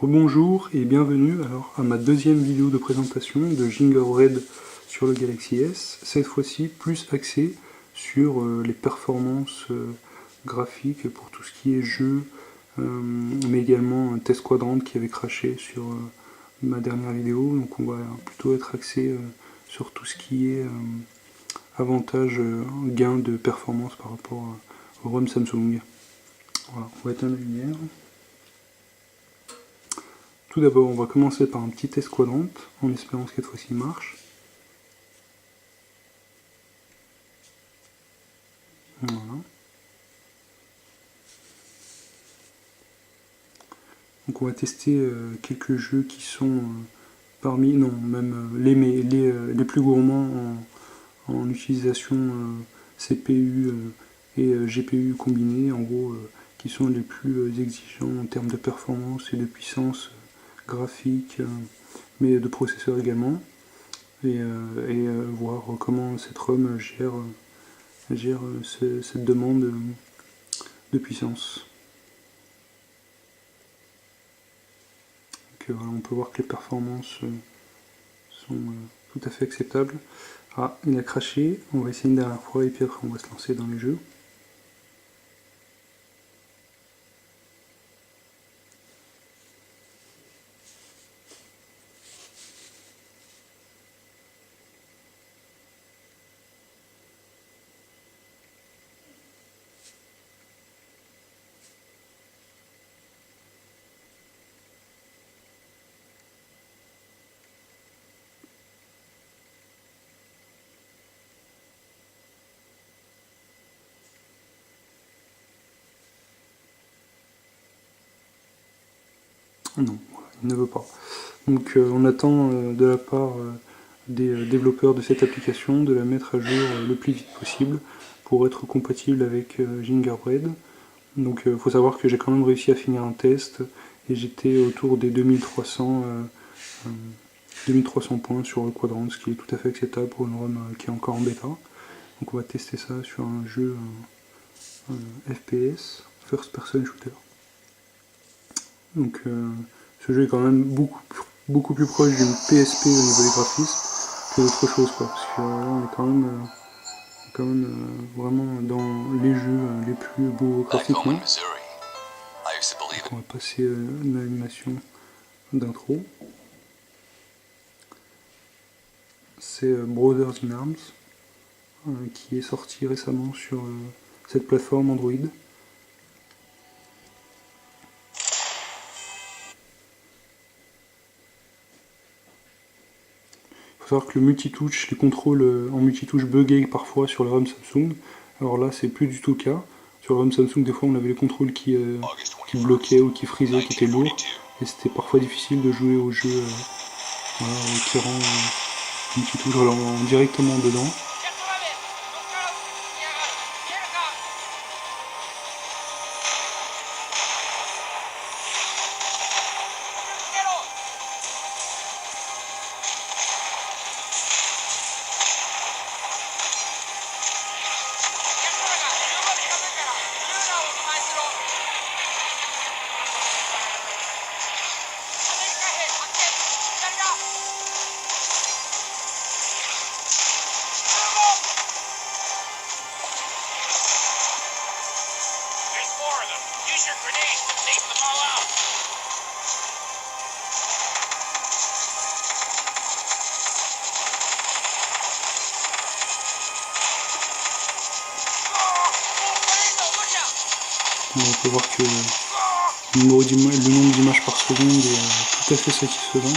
Bonjour et bienvenue alors à ma deuxième vidéo de présentation de Gingerbread sur le Galaxy S, cette fois-ci plus axée sur les performances graphiques pour tout ce qui est jeu, mais également un test quadrant qui avait craché sur ma dernière vidéo, donc on va plutôt être axé sur tout ce qui est avantage gain de performance par rapport au ROM Samsung. Voilà, on va éteindre la lumière. Tout d'abord, on va commencer par un petit test quadrant, en espérant que cette fois-ci marche. Voilà. Donc on va tester quelques jeux qui sont parmi, non, même les plus gourmands en utilisation CPU et GPU combinés, en gros, qui sont les plus exigeants en termes de performance et de puissance graphique, mais de processeur également, et voir comment cette ROM gère cette demande de puissance. Donc, voilà, on peut voir que les performances sont tout à fait acceptables. Ah, il a craché, on va essayer une dernière fois et puis après on va se lancer dans les jeux. Non, voilà, il ne veut pas. Donc on attend de la part des développeurs de cette application de la mettre à jour le plus vite possible pour être compatible avec Gingerbread. Donc il faut savoir que j'ai quand même réussi à finir un test et j'étais autour des 2300 points sur le quadrant, ce qui est tout à fait acceptable pour une ROM qui est encore en bêta. Donc on va tester ça sur un jeu FPS, First Person Shooter. Donc ce jeu est quand même beaucoup plus proche d'une PSP au niveau des graphismes que d'autre chose, quoi, parce que là on est quand même vraiment dans les jeux les plus beaux graphiquement. Donc on va passer une animation d'intro. C'est Brothers in Arms qui est sorti récemment sur cette plateforme Android. Il faut savoir que le multitouch, les contrôles en multitouche buggaient parfois sur le ROM Samsung. Alors là, c'est plus du tout le cas. Sur le ROM Samsung, des fois, on avait les contrôles qui bloquaient ou qui frisaient, qui étaient lourds. Et c'était parfois difficile de jouer au jeu voilà, qui rend multitouche directement dedans. On peut voir que le nombre d'images par seconde est tout à fait satisfaisant.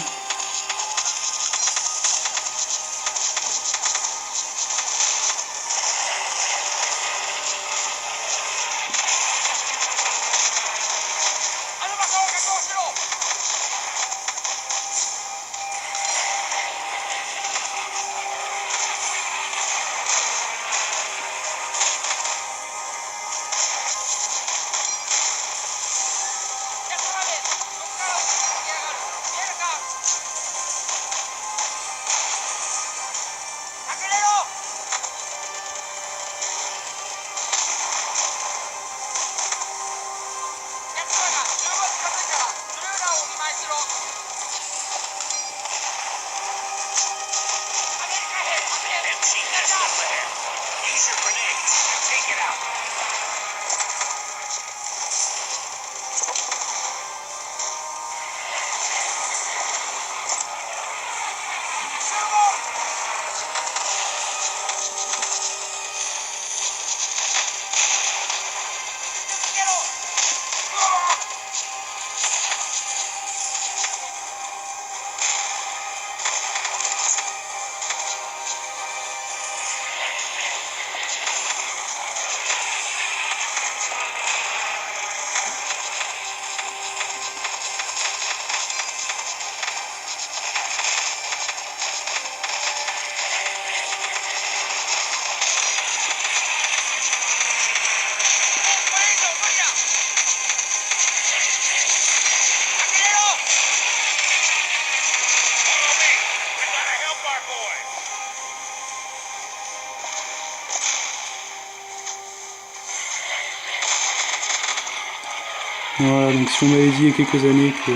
Voilà, donc si on m'avait dit il y a quelques années que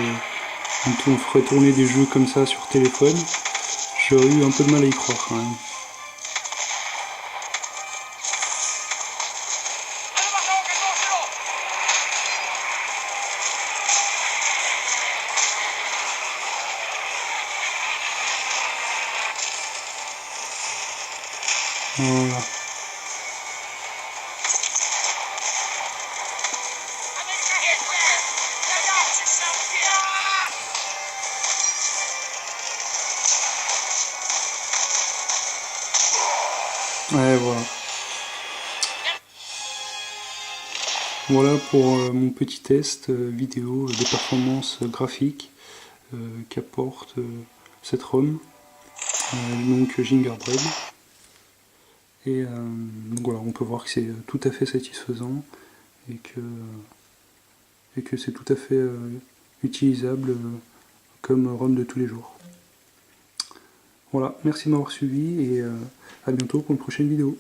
on ferait tourner des jeux comme ça sur téléphone, j'aurais eu un peu de mal à y croire quand même. Voilà. Ouais, voilà. Voilà pour mon petit test vidéo des performances graphiques qu'apporte cette ROM, donc Gingerbread. Et donc voilà, on peut voir que c'est tout à fait satisfaisant et que c'est tout à fait utilisable comme ROM de tous les jours. Voilà, merci de m'avoir suivi et à bientôt pour une prochaine vidéo.